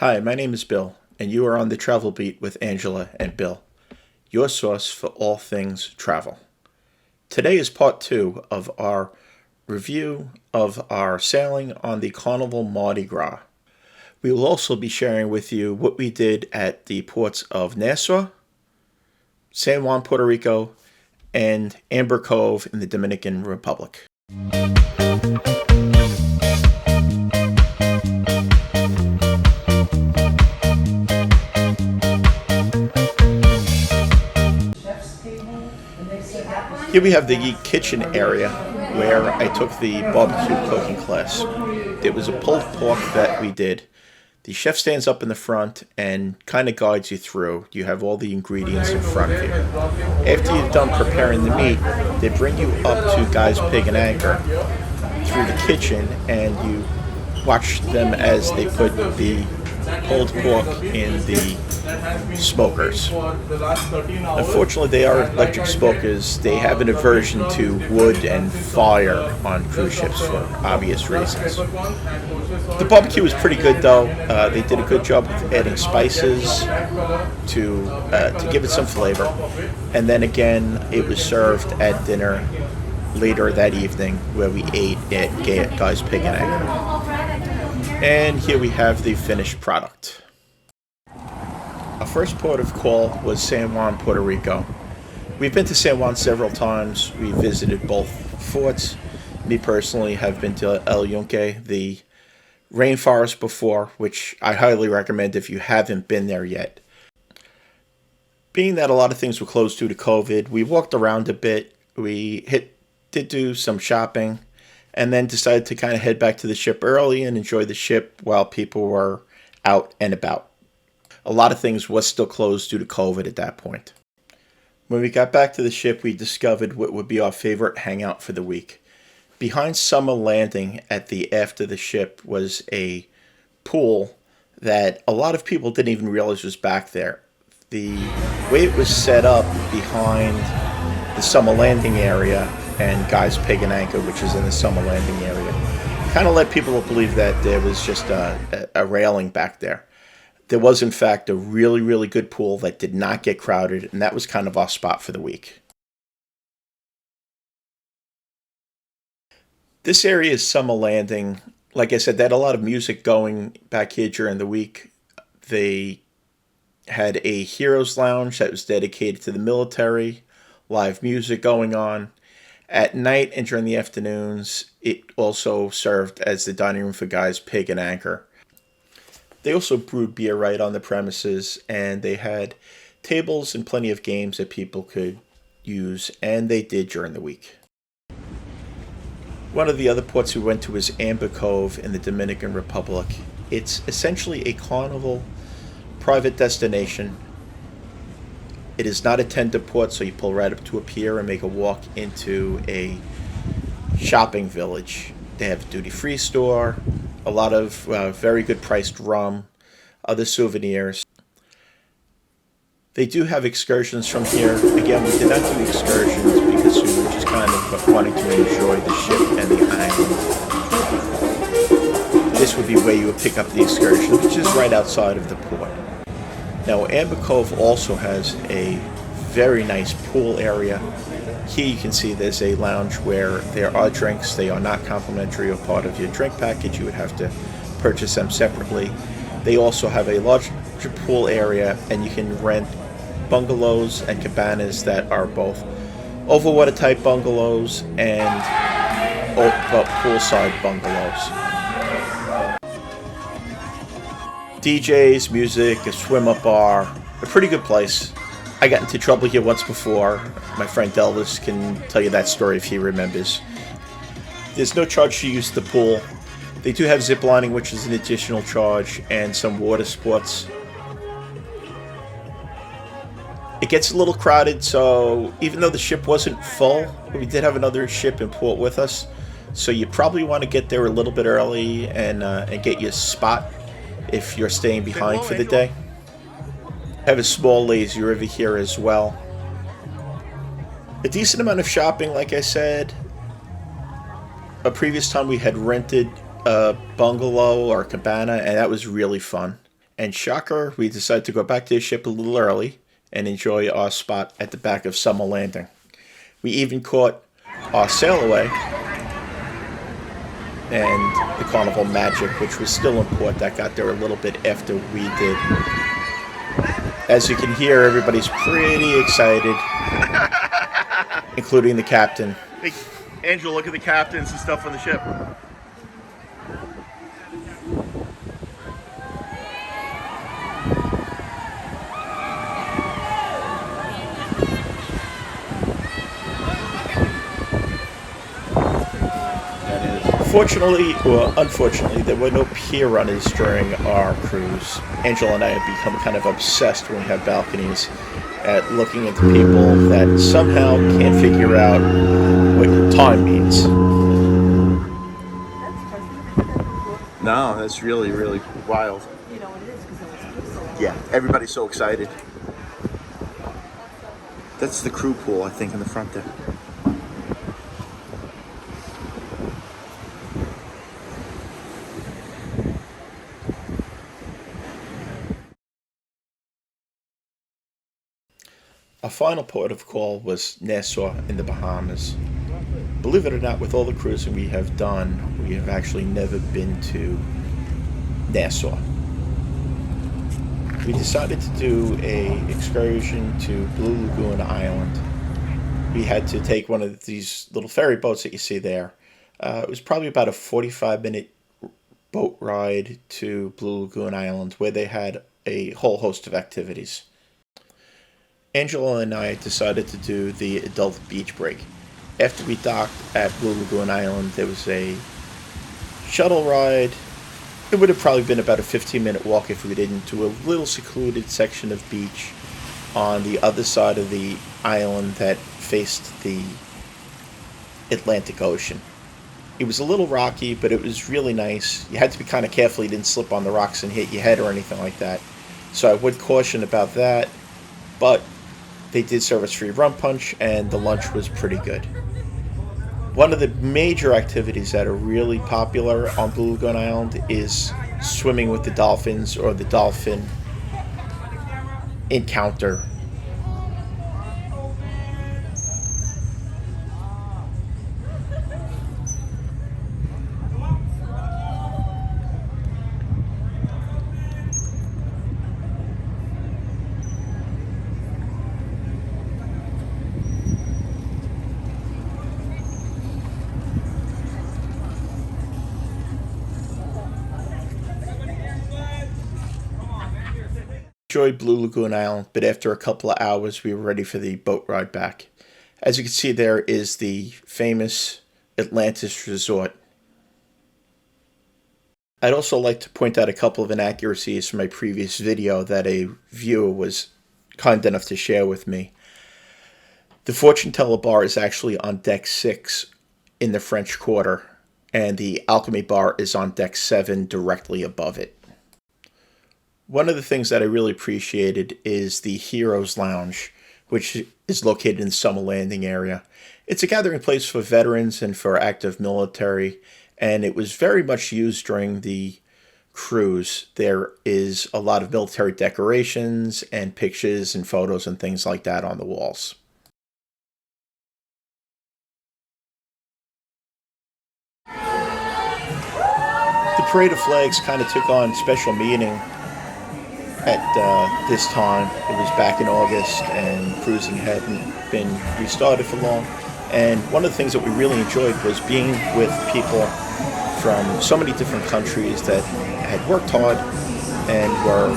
Hi, my name is Bill, and you are on the Travel Beat with Angela and Bill, your source for all things travel. Today is part 2 of our review of our sailing on the Carnival Mardi Gras. We will also be sharing with you what we did at the ports of Nassau, San Juan, Puerto Rico, and Amber Cove in the Dominican Republic. Here we have the kitchen area where I took the barbecue cooking class. It was a pulled pork that we did. The chef stands up in the front and kind of guides you through. You have all the ingredients in front of you. After you've done preparing the meat, they bring you up to Guy's Pig and Anchor through the kitchen, and you watch them as they put the pulled pork in the smokers. Unfortunately, they are electric smokers. They have an aversion to wood and fire on cruise ships for obvious reasons. The barbecue was pretty good, though. They did a good job with adding spices to give it some flavor. And then again, it was served at dinner later that evening, where we ate at Guy's Pig and Anchor. And here we have the finished product. Our first port of call was San Juan, Puerto Rico. We've been to San Juan several times. We visited both forts. Me personally have been to El Yunque, the rainforest before, which I highly recommend if you haven't been there yet. Being that a lot of things were closed due to COVID, we walked around a bit. We did do some shopping, and then decided to kind of head back to the ship early and enjoy the ship while people were out and about. A lot of things was still closed due to COVID at that point. When we got back to the ship, we discovered what would be our favorite hangout for the week. Behind Summer Landing at the aft of the ship was a pool that a lot of people didn't even realize was back there. The way it was set up behind the Summer Landing area and Guy's Pig and Anchor, which is in the Summer Landing area, kind of led people to believe that there was just a railing back there. There was, in fact, a really, really good pool that did not get crowded, and that was kind of our spot for the week. This area is Summer Landing. Like I said, they had a lot of music going back here during the week. They had a Heroes Lounge that was dedicated to the military, live music going on. At night and during the afternoons, it also served as the dining room for Guy's Pig and Anchor. They also brewed beer right on the premises, and they had tables and plenty of games that people could use, and they did during the week. One of the other ports we went to is Amber Cove in the Dominican Republic. It's essentially a Carnival private destination. It is not a tender port, so you pull right up to a pier and make a walk into a shopping village. They have a duty-free store, a lot of very good priced rum, other souvenirs. They do have excursions from here. Again, we did not do excursions because we were just kind of wanting to enjoy the ship and the island. This would be where you would pick up the excursion, which is right outside of the port. Now, Amber Cove also has a very nice pool area. Here you can see there's a lounge where there are drinks. They are not complimentary or part of your drink package. You would have to purchase them separately. They also have a larger pool area, and you can rent bungalows and cabanas that are both overwater type bungalows and poolside bungalows. DJs, music, a swim-up bar, a pretty good place. I got into trouble here once before. My friend Elvis can tell you that story if he remembers. There's no charge to use the pool. They do have zip lining, which is an additional charge, and some water sports. It gets a little crowded, so even though the ship wasn't full, we did have another ship in port with us. So you probably want to get there a little bit early and get your spot if you're staying behind for the day. Have a small lazy river here as well. A decent amount of shopping, like I said. A previous time we had rented a bungalow or a cabana, and that was really fun. And shocker, we decided to go back to the ship a little early and enjoy our spot at the back of Summer Landing. We even caught our sail away and the Carnival Magic, which was still in port. That got there a little bit after we did. As you can hear, everybody's pretty excited, including the captain. Hey, Angel, look at the captains and stuff on the ship. Fortunately, or unfortunately, there were no pier runners during our cruise. Angela and I have become kind of obsessed when we have balconies at looking at the people that somehow can't figure out what time means. No, that's really, really wild. Yeah, everybody's so excited. That's the crew pool, I think, in the front there. Our final port of call was Nassau in the Bahamas. Believe it or not, with all the cruising we have done, we have actually never been to Nassau. We decided to do an excursion to Blue Lagoon Island. We had to take one of these little ferry boats that you see there. It was probably about a 45-minute boat ride to Blue Lagoon Island, where they had a whole host of activities. Angela and I decided to do the adult beach break. After we docked at Blue Lagoon Island, there was a shuttle ride. It would have probably been about a 15-minute walk if we didn't, to a little secluded section of beach on the other side of the island that faced the Atlantic Ocean. It was a little rocky, but it was really nice. You had to be kind of careful you didn't slip on the rocks and hit your head or anything like that. So I would caution about that, but they did serve us free rum punch, and the lunch was pretty good. One of the major activities that are really popular on Blue Lagoon Island is swimming with the dolphins, or the dolphin encounter. Enjoyed Blue Lagoon Island, but after a couple of hours we were ready for the boat ride back. As you can see, there is the famous Atlantis Resort. I'd also like to point out a couple of inaccuracies from my previous video that a viewer was kind enough to share with me. The Fortune Teller bar is actually on deck 6 in the French Quarter, and the Alchemy bar is on deck 7 directly above it. One of the things that I really appreciated is the Heroes Lounge, which is located in the Summer Landing area. It's a gathering place for veterans and for active military, and it was very much used during the cruise. There is a lot of military decorations and pictures and photos and things like that on the walls. The Parade of Flags kind of took on special meaning at this time. It was back in August and cruising hadn't been restarted for long. And one of the things that we really enjoyed was being with people from so many different countries that had worked hard and were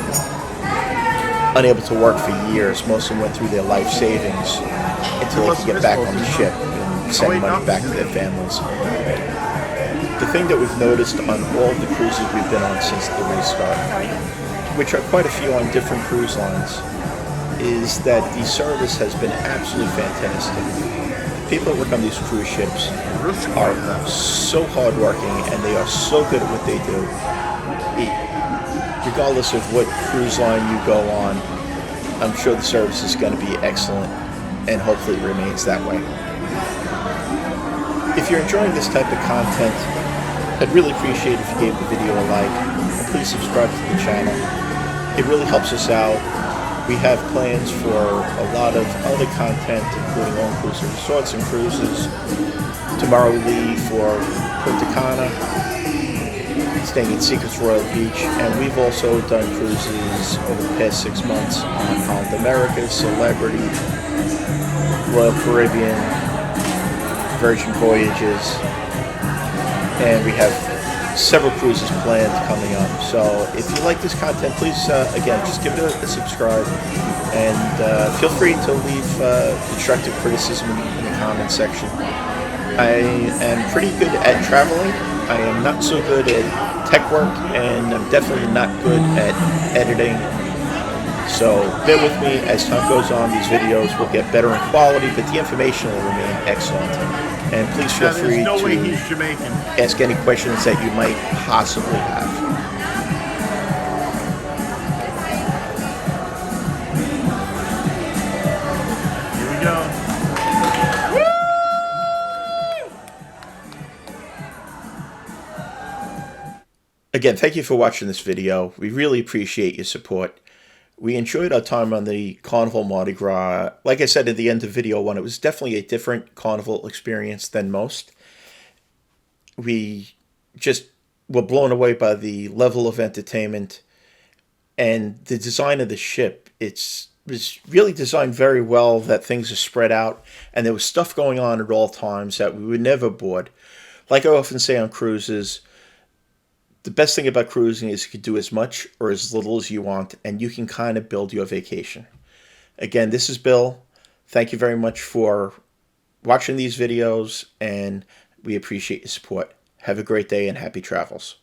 unable to work for years. Most of them went through their life savings until they could get back on the ship and send money back to their families. The thing that we've noticed on all of the cruises we've been on since the restart, which are quite a few on different cruise lines, is that the service has been absolutely fantastic. People that work on these cruise ships are so hardworking, and they are so good at what they do. Regardless of what cruise line you go on, I'm sure the service is going to be excellent, and hopefully it remains that way. If you're enjoying this type of content, I'd really appreciate if you gave the video a like, and please subscribe to the channel. It really helps us out. We have plans for a lot of other content, including all-inclusive resorts and cruises. Tomorrow we leave for Puerto, staying at Secrets Royal Beach, and we've also done cruises over the past 6 months on Holland America, Celebrity, Royal Caribbean, Virgin Voyages, and we have several cruises planned coming up. So if you like this content, please, again, just give it a subscribe, and feel free to leave constructive criticism in the comment section. I am pretty good at traveling. I am not so good at tech work, and I'm definitely not good at editing. So bear with me as time goes on. These videos will get better in quality, but the information will remain excellent. And please feel free no way to he's Jamaican. ask any questions that you might possibly have. Here we go. Again, thank you for watching this video. We really appreciate your support. We enjoyed our time on the Carnival Mardi Gras. Like I said at the end of video 1, it was definitely a different carnival experience than most. We just were blown away by the level of entertainment and the design of the ship. It was really designed very well, that things are spread out, and there was stuff going on at all times that we were never bored. Like I often say on cruises, the best thing about cruising is you can do as much or as little as you want, and you can kind of build your vacation. Again, this is Bill. Thank you very much for watching these videos, and we appreciate your support. Have a great day and happy travels.